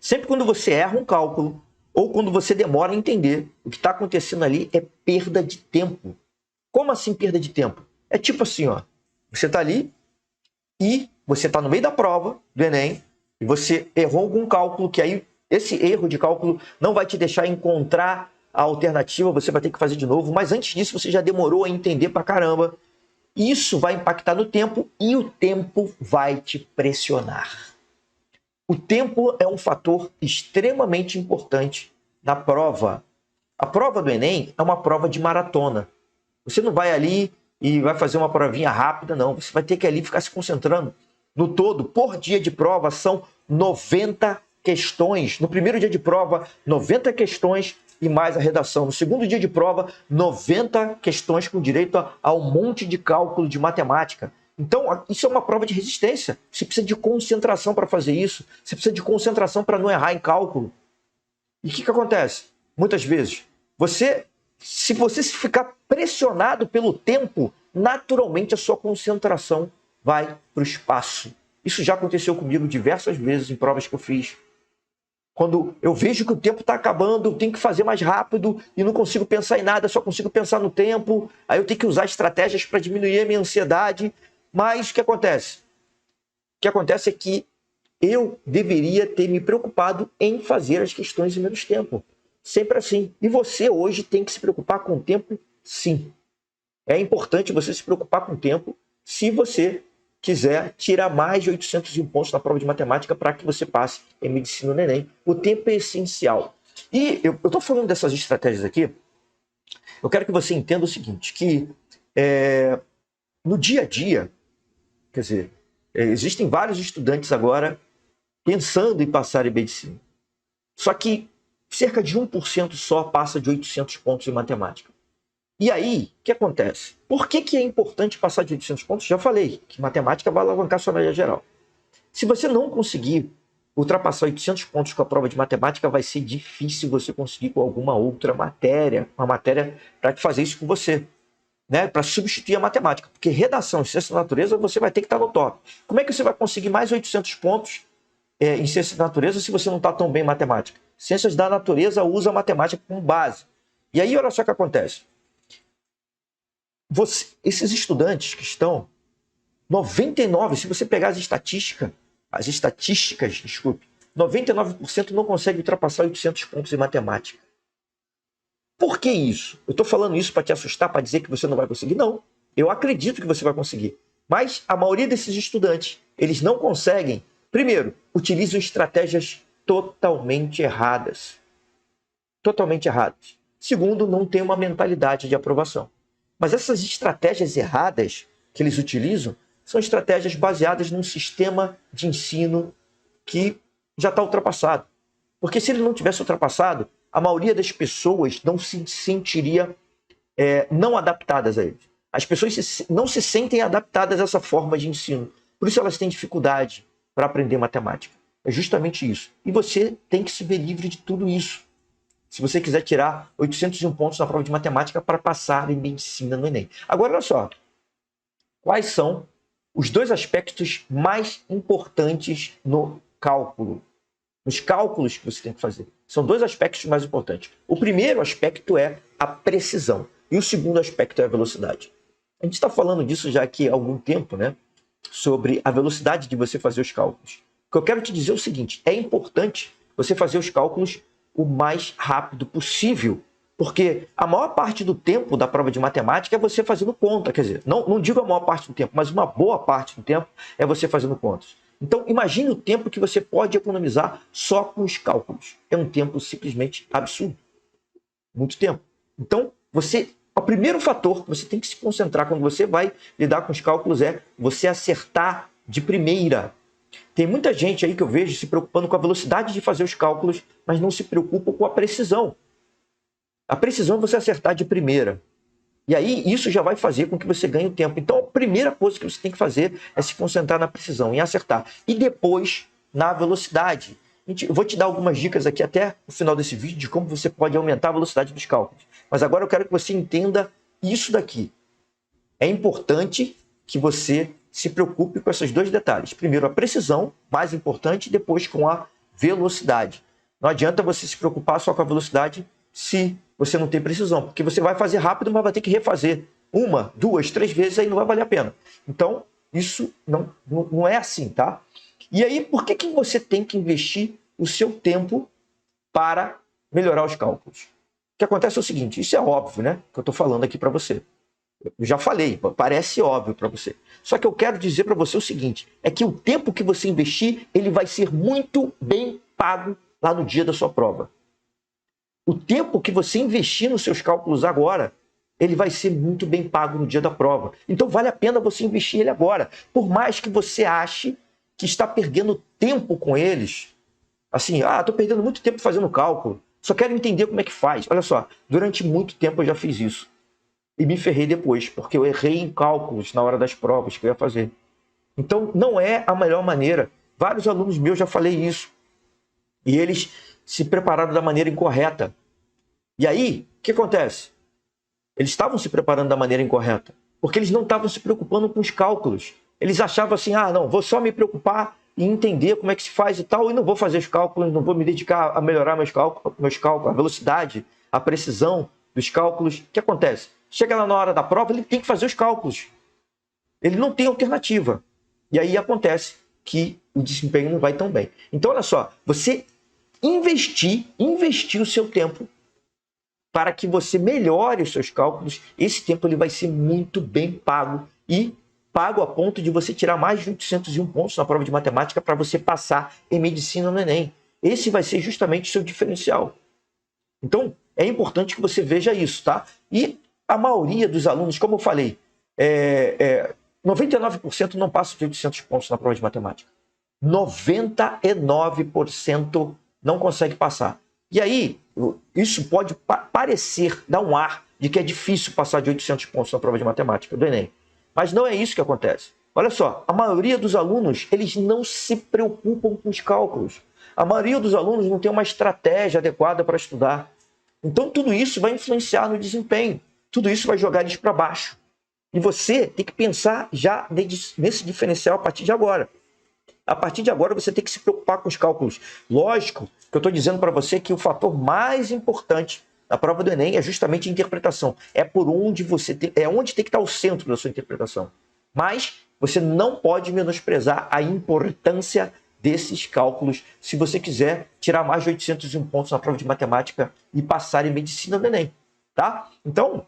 Sempre quando você erra um cálculo ou quando você demora a entender, o que está acontecendo ali é perda de tempo. Como assim perda de tempo? É tipo assim, ó, você está ali e você está no meio da prova do Enem e você errou algum cálculo, que aí esse erro de cálculo não vai te deixar encontrar a alternativa, você vai ter que fazer de novo, mas antes disso você já demorou a entender pra caramba. Isso vai impactar no tempo e o tempo vai te pressionar. O tempo é um fator extremamente importante na prova. A prova do Enem é uma prova de maratona. Você não vai ali e vai fazer uma provinha rápida, não. Você vai ter que ali ficar se concentrando. No todo, por dia de prova, são 90 questões. No primeiro dia de prova, 90 questões e mais a redação. No segundo dia de prova, 90 questões com direito a um monte de cálculo de matemática. Então, isso é uma prova de resistência. Você precisa de concentração para fazer isso. Você precisa de concentração para não errar em cálculo. E o que acontece? Muitas vezes, se você ficar pressionado pelo tempo, naturalmente a sua concentração vai para o espaço. Isso já aconteceu comigo diversas vezes em provas que eu fiz. Quando eu vejo que o tempo está acabando, eu tenho que fazer mais rápido e não consigo pensar em nada, só consigo pensar no tempo. Aí eu tenho que usar estratégias para diminuir a minha ansiedade. Mas o que acontece? O que acontece é que eu deveria ter me preocupado em fazer as questões em menos tempo. Sempre assim. E você hoje tem que se preocupar com o tempo, sim. É importante você se preocupar com o tempo se você quiser tirar mais de 801 pontos na prova de matemática para que você passe em medicina no Enem. O tempo é essencial. E eu estou falando dessas estratégias aqui, eu quero que você entenda o seguinte, que no dia a dia, quer dizer, existem vários estudantes agora pensando em passar em medicina. Só que cerca de 1% só passa de 800 pontos em matemática. E aí, o que acontece? Por que é importante passar de 800 pontos? Já falei que matemática vai alavancar sua média geral. Se você não conseguir ultrapassar 800 pontos com a prova de matemática, vai ser difícil você conseguir com alguma outra matéria, uma matéria para fazer isso com você, né? Para substituir a matemática. Porque redação e ciência da natureza, você vai ter que estar no top. Como é que você vai conseguir mais 800 pontos em ciência da natureza se você não está tão bem em matemática? Ciências da natureza usa a matemática como base. E aí, olha só o que acontece. Esses estudantes que estão 99, se você pegar as estatísticas, 99% não consegue ultrapassar 800 pontos em matemática. Por que isso? Eu estou falando isso para te assustar, para dizer que você não vai conseguir? Não, eu acredito que você vai conseguir. Mas a maioria desses estudantes, eles não conseguem. Primeiro, utilizam estratégias totalmente erradas. Totalmente erradas. Segundo, não tem uma mentalidade de aprovação. Mas essas estratégias erradas que eles utilizam são estratégias baseadas num sistema de ensino que já está ultrapassado. Porque se ele não tivesse ultrapassado, a maioria das pessoas não se sentiria não adaptadas a ele. As pessoas não se sentem adaptadas a essa forma de ensino. Por isso elas têm dificuldade para aprender matemática. É justamente isso. E você tem que se ver livre de tudo isso. Se você quiser tirar 801 pontos na prova de matemática para passar em medicina no Enem. Agora, olha só. Quais são os dois aspectos mais importantes no cálculo? Nos cálculos que você tem que fazer. São dois aspectos mais importantes. O primeiro aspecto é a precisão. E o segundo aspecto é a velocidade. A gente está falando disso já aqui há algum tempo, né? Sobre a velocidade de você fazer os cálculos. O que eu quero te dizer é o seguinte. É importante você fazer os cálculos o mais rápido possível, porque a maior parte do tempo da prova de matemática é você fazendo conta, quer dizer, não digo a maior parte do tempo, mas uma boa parte do tempo é você fazendo contas. Então, imagine o tempo que você pode economizar só com os cálculos. É um tempo simplesmente absurdo. Muito tempo. Então, o primeiro fator que você tem que se concentrar quando você vai lidar com os cálculos é você acertar de primeira. Tem muita gente aí que eu vejo se preocupando com a velocidade de fazer os cálculos, mas não se preocupa com a precisão. A precisão é você acertar de primeira. E aí isso já vai fazer com que você ganhe o tempo. Então a primeira coisa que você tem que fazer é se concentrar na precisão, em acertar. E depois na velocidade. Eu vou te dar algumas dicas aqui até o final desse vídeo de como você pode aumentar a velocidade dos cálculos. Mas agora eu quero que você entenda isso daqui. É importante que você se preocupe com esses dois detalhes. Primeiro, a precisão, mais importante, e depois com a velocidade. Não adianta você se preocupar só com a velocidade se você não tem precisão, porque você vai fazer rápido, mas vai ter que refazer 1, 2, 3 vezes, aí não vai valer a pena. Então, isso não é assim, tá? E aí, por que você tem que investir o seu tempo para melhorar os cálculos? O que acontece é o seguinte, isso é óbvio, né? Que eu estou falando aqui para você. Eu já falei, parece óbvio para você. Só que eu quero dizer para você o seguinte, é que o tempo que você investir, ele vai ser muito bem pago lá no dia da sua prova. O tempo que você investir nos seus cálculos agora, ele vai ser muito bem pago no dia da prova. Então vale a pena você investir ele agora. Por mais que você ache que está perdendo tempo com eles, assim, estou perdendo muito tempo fazendo cálculo, só quero entender como é que faz. Olha só, durante muito tempo eu já fiz isso. E me ferrei depois, porque eu errei em cálculos na hora das provas que eu ia fazer. Então, não é a melhor maneira. Vários alunos meus já falei isso. E eles se prepararam da maneira incorreta. E aí, o que acontece? Eles estavam se preparando da maneira incorreta, porque eles não estavam se preocupando com os cálculos. Eles achavam assim, não, vou só me preocupar e entender como é que se faz e tal, e não vou fazer os cálculos, não vou me dedicar a melhorar meus cálculos, a velocidade, a precisão dos cálculos. O que acontece? Chega lá na hora da prova, ele tem que fazer os cálculos. Ele não tem alternativa. E aí acontece que o desempenho não vai tão bem. Então, olha só, você investir o seu tempo para que você melhore os seus cálculos, esse tempo ele vai ser muito bem pago e pago a ponto de você tirar mais de 801 pontos na prova de matemática para você passar em medicina no Enem. Esse vai ser justamente o seu diferencial. Então, é importante que você veja isso, tá? E a maioria dos alunos, como eu falei, 99% não passa de 800 pontos na prova de matemática. 99% não consegue passar. E aí, isso pode parecer, dar um ar de que é difícil passar de 800 pontos na prova de matemática do Enem. Mas não é isso que acontece. Olha só, a maioria dos alunos, eles não se preocupam com os cálculos. A maioria dos alunos não tem uma estratégia adequada para estudar. Então, tudo isso vai influenciar no desempenho. Tudo isso vai jogar eles para baixo. E você tem que pensar já nesse diferencial a partir de agora. A partir de agora, você tem que se preocupar com os cálculos. Lógico que eu estou dizendo para você que o fator mais importante na prova do Enem é justamente a interpretação. É onde tem que estar o centro da sua interpretação. Mas você não pode menosprezar a importância desses cálculos se você quiser tirar mais de 801 pontos na prova de matemática e passar em medicina do Enem. Tá? Então,